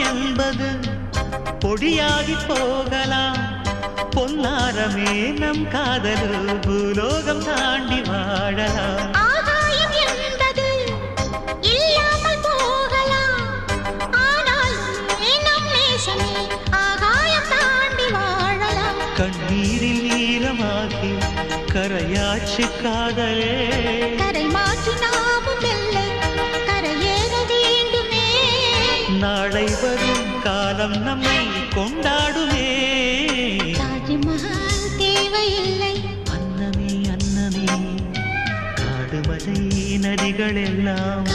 என்பது பொடியாகி போகலாம். பொன்னாரமே நம் காதல் பூலோகம் தாண்டி வாழலாம். ஆகாயம் என்பது இல்லாமல் போகலாம். ஆனால் நம் நேசமே ஆகாயம் தாண்டி வாழலாம். கண்ணீரில் ஈரமாகி கரையாச்சு காதலே. கரை மாற்றி நாமும் இல்லை கரையேற வேண்டுமே. நாளை வரும் காலம் நம்மை கொண்டாடுமே. தாஜ்மஹால் தேவையில்லை அன்னமே அன்னமே காடுமலை நதிகள் எல்லாம்